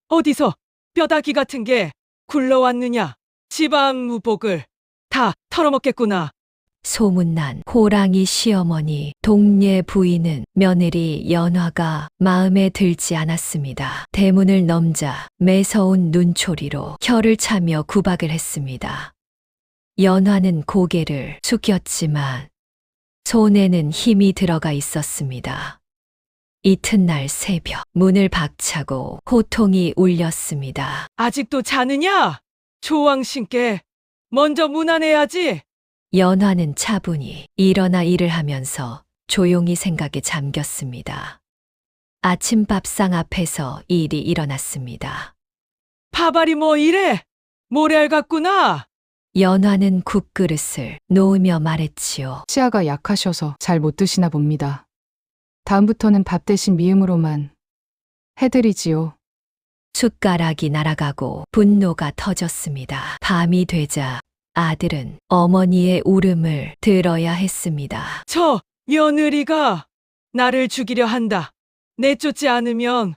어디서 뼈다귀 같은 게 굴러왔느냐? 집안 무복을 다 털어먹겠구나. 소문난 호랑이 시어머니 동네 부인은 며느리 연화가 마음에 들지 않았습니다. 대문을 넘자 매서운 눈초리로 혀를 차며 구박을 했습니다. 연화는 고개를 숙였지만 손에는 힘이 들어가 있었습니다. 이튿날 새벽 문을 박차고 호통이 울렸습니다. 아직도 자느냐? 조왕신께 먼저 문안해야지. 연화는 차분히 일어나 일을 하면서 조용히 생각에 잠겼습니다. 아침밥상 앞에서 일이 일어났습니다. 파발이 뭐 이래? 모래알 같구나. 연화는 국그릇을 놓으며 말했지요. 치아가 약하셔서 잘 못 드시나 봅니다. 다음부터는 밥 대신 미음으로만 해드리지요. 숟가락이 날아가고 분노가 터졌습니다. 밤이 되자 아들은 어머니의 울음을 들어야 했습니다. 저 며느리가 나를 죽이려 한다. 내쫓지 않으면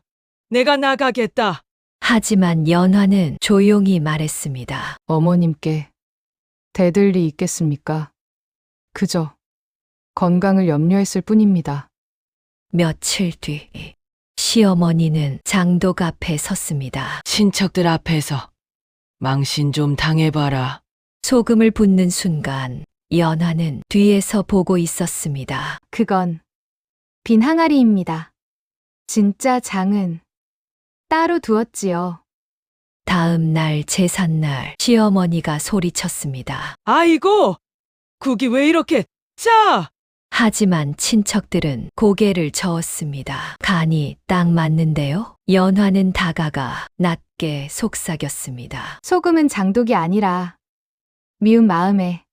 내가 나가겠다. 하지만 연화는 조용히 말했습니다. 어머님께 대들 리 있겠습니까? 그저 건강을 염려했을 뿐입니다. 며칠 뒤 시어머니는 장독 앞에 섰습니다. 친척들 앞에서 망신 좀 당해봐라. 소금을 붓는 순간 연화는 뒤에서 보고 있었습니다. 그건 빈 항아리입니다. 진짜 장은 따로 두었지요. 다음 날 제삿날 시어머니가 소리쳤습니다. 아이고, 국이 왜 이렇게 짜? 하지만 친척들은 고개를 저었습니다. 간이 딱 맞는데요? 연화는 다가가 낮게 속삭였습니다. 소금은 장독이 아니라 미운 마음에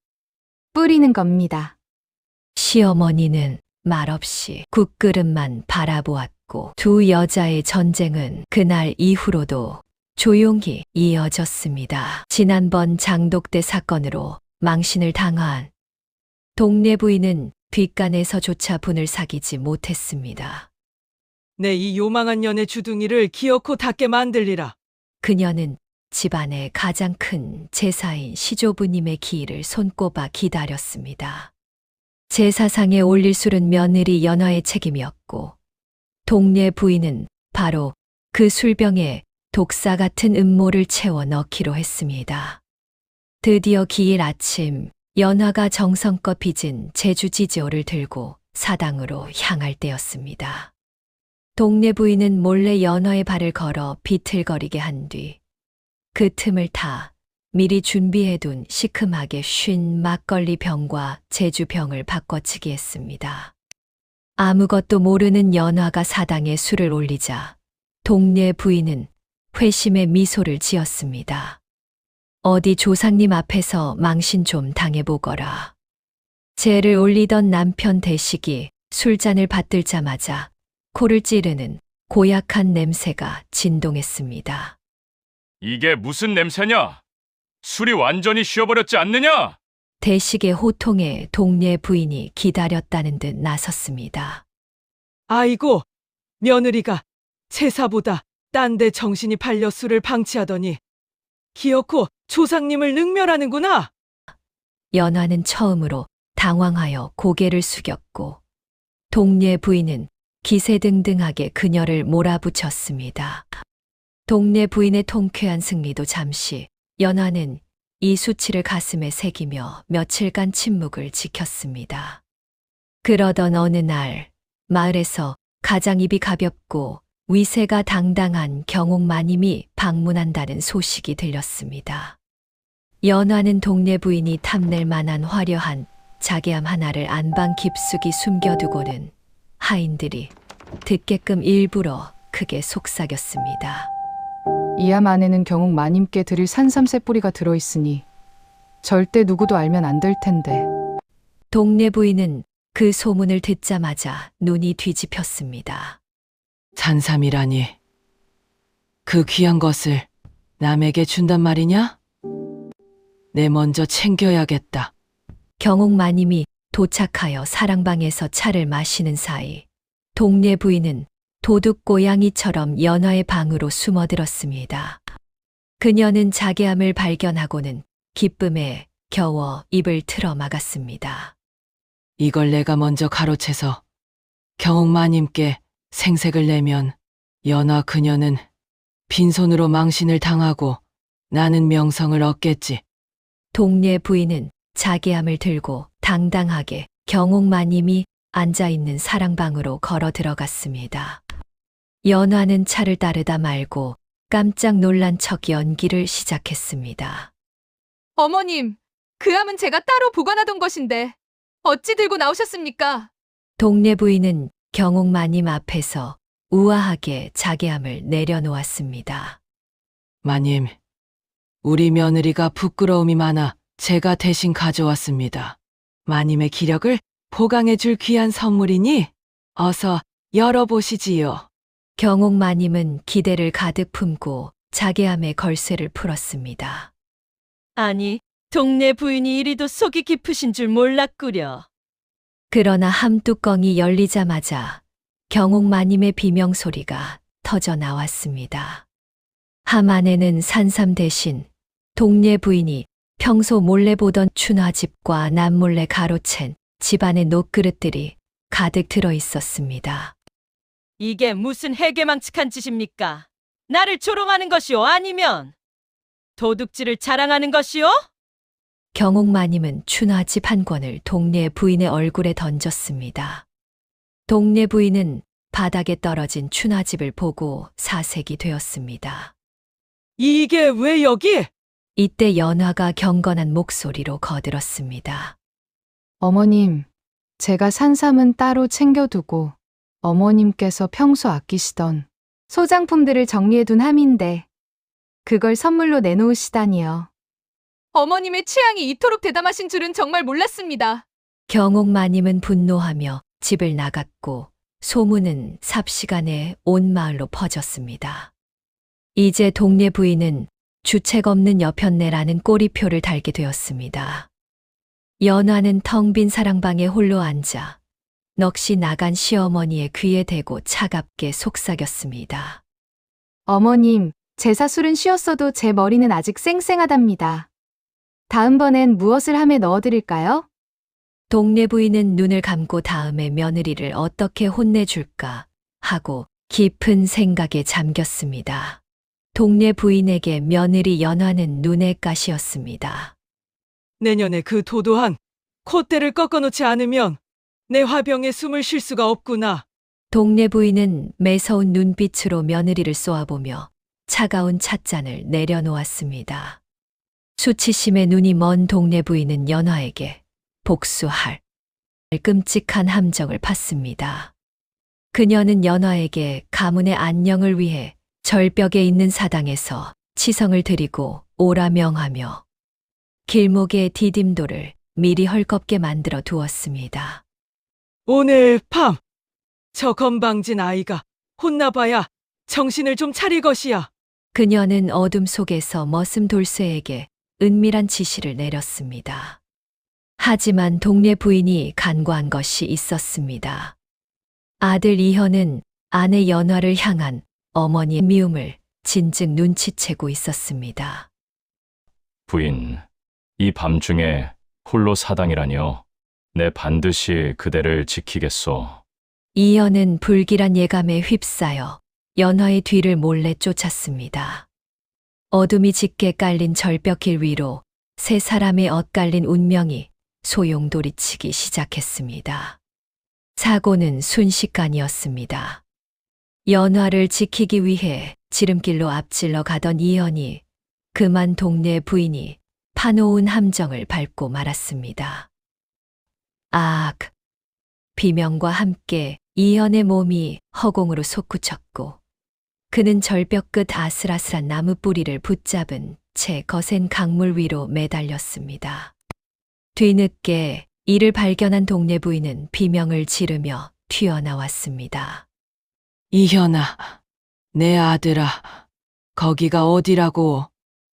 뿌리는 겁니다. 시어머니는 말없이 국그릇만 바라보았고 두 여자의 전쟁은 그날 이후로도 조용히 이어졌습니다. 지난번 장독대 사건으로 망신을 당한 동네 부인은 뒷간에서조차 분을 사귀지 못했습니다. 내 이 요망한 년의 주둥이를 기어코 닿게 만들리라. 그녀는 집안의 가장 큰 제사인 시조부님의 기일을 손꼽아 기다렸습니다. 제사상에 올릴 술은 며느리 연화의 책임이었고 동네 부인은 바로 그 술병에 독사 같은 음모를 채워 넣기로 했습니다. 드디어 기일 아침 연화가 정성껏 빚은 제주지지오를 들고 사당으로 향할 때였습니다. 동네 부인은 몰래 연화의 발을 걸어 비틀거리게 한 뒤 그 틈을 타 미리 준비해둔 시큼하게 쉰 막걸리 병과 제주병을 바꿔치기 했습니다. 아무것도 모르는 연화가 사당에 술을 올리자 동네 부인은 회심의 미소를 지었습니다. 어디 조상님 앞에서 망신 좀 당해보거라. 제를 올리던 남편 대식이 술잔을 받들자마자 코를 찌르는 고약한 냄새가 진동했습니다. 이게 무슨 냄새냐? 술이 완전히 쉬어버렸지 않느냐? 대식의 호통에 동네 부인이 기다렸다는 듯 나섰습니다. 아이고, 며느리가 제사보다 딴 데 정신이 팔려 술을 방치하더니 기어코 조상님을 능멸하는구나. 연화는 처음으로 당황하여 고개를 숙였고 동네 부인은 기세등등하게 그녀를 몰아붙였습니다. 동네 부인의 통쾌한 승리도 잠시 연화는 이 수치를 가슴에 새기며 며칠간 침묵을 지켰습니다. 그러던 어느 날 마을에서 가장 입이 가볍고 위세가 당당한 경옥마님이 방문한다는 소식이 들렸습니다. 연화는 동네 부인이 탐낼 만한 화려한 자개함 하나를 안방 깊숙이 숨겨두고는 하인들이 듣게끔 일부러 크게 속삭였습니다. 이 암 안에는 경옥 마님께 드릴 산삼새 뿌리가 들어있으니 절대 누구도 알면 안 될 텐데. 동네 부인은 그 소문을 듣자마자 눈이 뒤집혔습니다. 산삼이라니. 그 귀한 것을 남에게 준단 말이냐? 내 먼저 챙겨야겠다. 경옥마님이 도착하여 사랑방에서 차를 마시는 사이 동네 부인은 도둑 고양이처럼 연화의 방으로 숨어들었습니다. 그녀는 자괴함을 발견하고는 기쁨에 겨워 입을 틀어 막았습니다. 이걸 내가 먼저 가로채서 경옥마님께 생색을 내면 연화 그녀는 빈손으로 망신을 당하고 나는 명성을 얻겠지. 동네 부인은 자괴함을 들고 당당하게 경옥마님이 앉아있는 사랑방으로 걸어 들어갔습니다. 연화는 차를 따르다 말고 깜짝 놀란 척 연기를 시작했습니다. 어머님, 그 암은 제가 따로 보관하던 것인데 어찌 들고 나오셨습니까? 동네 부인은 경옥마님 앞에서 우아하게 자괴함을 내려놓았습니다. 마님, 우리 며느리가 부끄러움이 많아 제가 대신 가져왔습니다. 마님의 기력을 보강해줄 귀한 선물이니 어서 열어보시지요. 경옥마님은 기대를 가득 품고 자괴함의 걸쇠를 풀었습니다. 아니, 동네 부인이 이리도 속이 깊으신 줄 몰랐구려. 그러나 함뚜껑이 열리자마자 경옥마님의 비명소리가 터져 나왔습니다. 함 안에는 산삼 대신 동네 부인이 평소 몰래 보던 춘화집과 남몰래 가로챈 집안의 녹그릇들이 가득 들어 있었습니다. 이게 무슨 해괴망측한 짓입니까? 나를 조롱하는 것이오, 아니면 도둑질을 자랑하는 것이오? 경옥마님은 춘화집 한 권을 동네 부인의 얼굴에 던졌습니다. 동네 부인은 바닥에 떨어진 춘화집을 보고 사색이 되었습니다. 이게 왜 여기? 이때 연화가 경건한 목소리로 거들었습니다. 어머님, 제가 산삼은 따로 챙겨두고 어머님께서 평소 아끼시던 소장품들을 정리해둔 함인데 그걸 선물로 내놓으시다니요. 어머님의 취향이 이토록 대담하신 줄은 정말 몰랐습니다. 경옥마님은 분노하며 집을 나갔고 소문은 삽시간에 온 마을로 퍼졌습니다. 이제 동네 부인은 주책 없는 여편네라는 꼬리표를 달게 되었습니다. 연화는 텅 빈 사랑방에 홀로 앉아 넋이 나간 시어머니의 귀에 대고 차갑게 속삭였습니다. 어머님, 제 사술은 쉬었어도 제 머리는 아직 쌩쌩하답니다. 다음번엔 무엇을 함에 넣어드릴까요? 동네 부인은 눈을 감고 다음에 며느리를 어떻게 혼내줄까 하고 깊은 생각에 잠겼습니다. 동네 부인에게 며느리 연화는 눈의 가시였습니다. 내년에 그 도도한 콧대를 꺾어놓지 않으면 내 화병에 숨을 쉴 수가 없구나. 동네 부인은 매서운 눈빛으로 며느리를 쏘아보며 차가운 찻잔을 내려놓았습니다. 수치심에 눈이 먼 동네 부인은 연화에게 복수할 끔찍한 함정을 팠습니다. 그녀는 연화에게 가문의 안녕을 위해 절벽에 있는 사당에서 치성을 드리고 오라 명하며 길목의 디딤돌을 미리 헐겁게 만들어 두었습니다. 오늘 밤 저 건방진 아이가 혼나봐야 정신을 좀 차릴 것이야. 그녀는 어둠 속에서 머슴 돌쇠에게 은밀한 지시를 내렸습니다. 하지만 동네 부인이 간과한 것이 있었습니다. 아들 이현은 아내 연화를 향한 어머니의 미움을 진즉 눈치채고 있었습니다. 부인, 이 밤중에 홀로 사당이라니요. 내 반드시 그대를 지키겠소. 이현은 불길한 예감에 휩싸여 연화의 뒤를 몰래 쫓았습니다. 어둠이 짙게 깔린 절벽길 위로 세 사람의 엇갈린 운명이 소용돌이치기 시작했습니다. 사고는 순식간이었습니다. 연화를 지키기 위해 지름길로 앞질러 가던 이현이 그만 동네 부인이 파놓은 함정을 밟고 말았습니다. 악! 비명과 함께 이현의 몸이 허공으로 솟구쳤고 그는 절벽 끝 아슬아슬한 나무 뿌리를 붙잡은 채 거센 강물 위로 매달렸습니다. 뒤늦게 이를 발견한 동네 부인은 비명을 지르며 튀어나왔습니다. 이현아, 내 아들아, 거기가 어디라고?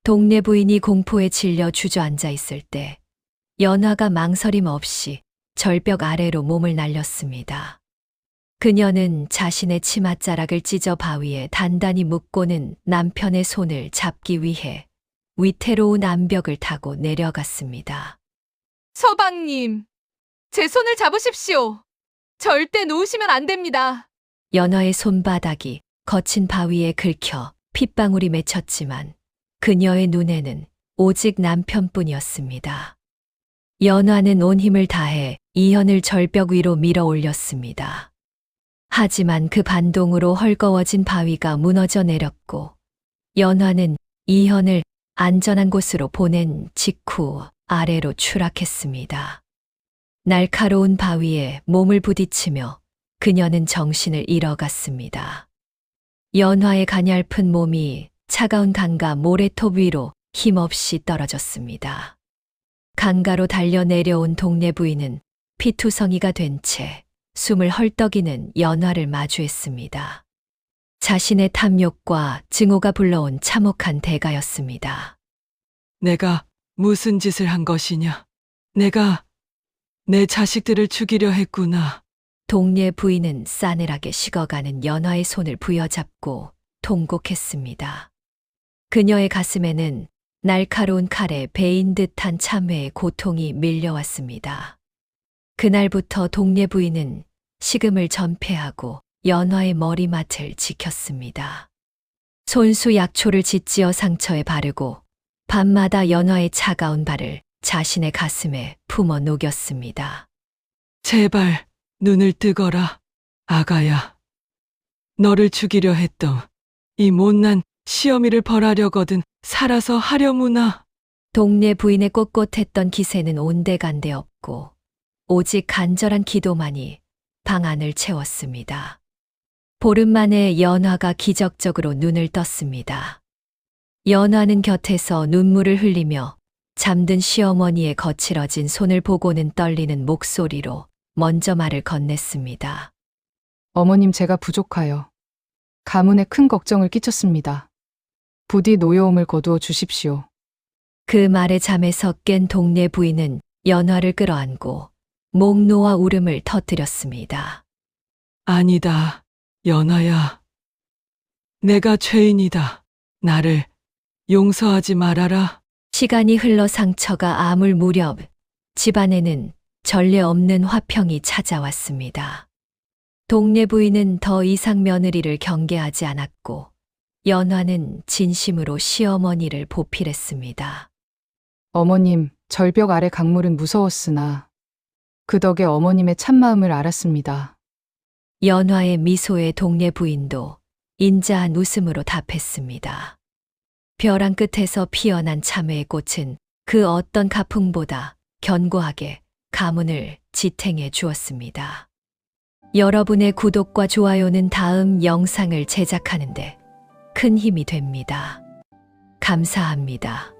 동네 부인이 공포에 질려 주저앉아 있을 때 연화가 망설임 없이 절벽 아래로 몸을 날렸습니다. 그녀는 자신의 치맛자락을 찢어 바위에 단단히 묶고는 남편의 손을 잡기 위해 위태로운 암벽을 타고 내려갔습니다. 서방님, 제 손을 잡으십시오. 절대 놓으시면 안 됩니다. 연화의 손바닥이 거친 바위에 긁혀 핏방울이 맺혔지만 그녀의 눈에는 오직 남편뿐이었습니다. 연화는 온 힘을 다해 이현을 절벽 위로 밀어 올렸습니다. 하지만 그 반동으로 헐거워진 바위가 무너져 내렸고 연화는 이현을 안전한 곳으로 보낸 직후 아래로 추락했습니다. 날카로운 바위에 몸을 부딪히며 그녀는 정신을 잃어갔습니다. 연화의 가냘픈 몸이 차가운 강가 모래톱 위로 힘없이 떨어졌습니다. 강가로 달려 내려온 동네 부인은 피투성이가 된 채 숨을 헐떡이는 연화를 마주했습니다. 자신의 탐욕과 증오가 불러온 참혹한 대가였습니다. 내가 무슨 짓을 한 것이냐? 내가 내 자식들을 죽이려 했구나. 동네 부인은 싸늘하게 식어가는 연화의 손을 부여잡고 통곡했습니다. 그녀의 가슴에는 날카로운 칼에 베인 듯한 참회의 고통이 밀려왔습니다. 그날부터 동네 부인은 식음을 전폐하고 연화의 머리맡을 지켰습니다. 손수 약초를 짓지어 상처에 바르고 밤마다 연화의 차가운 발을 자신의 가슴에 품어 녹였습니다. 제발 눈을 뜨거라. 아가야. 너를 죽이려 했던 이 못난 시어미를 벌하려거든 살아서 하려무나. 동네 부인의 꼿꼿했던 기세는 온데간데 없고 오직 간절한 기도만이 방 안을 채웠습니다. 보름 만에 연화가 기적적으로 눈을 떴습니다. 연화는 곁에서 눈물을 흘리며 잠든 시어머니의 거칠어진 손을 보고는 떨리는 목소리로 먼저 말을 건넸습니다. 어머님, 제가 부족하여 가문에 큰 걱정을 끼쳤습니다. 부디 노여움을 거두어 주십시오. 그 말에 잠에서 깬 동네 부인은 연화를 끌어안고 목 놓아 울음을 터뜨렸습니다. 아니다. 연화야. 내가 죄인이다. 나를 용서하지 말아라. 시간이 흘러 상처가 아물 무렵 집안에는 전례 없는 화평이 찾아왔습니다. 동네 부인은 더 이상 며느리를 경계하지 않았고 연화는 진심으로 시어머니를 보필했습니다. 어머님, 절벽 아래 강물은 무서웠으나 그 덕에 어머님의 참마음을 알았습니다. 연화의 미소에 동네 부인도 인자한 웃음으로 답했습니다. 벼랑 끝에서 피어난 참외의 꽃은 그 어떤 가풍보다 견고하게 가문을 지탱해 주었습니다. 여러분의 구독과 좋아요는 다음 영상을 제작하는데 큰 힘이 됩니다. 감사합니다.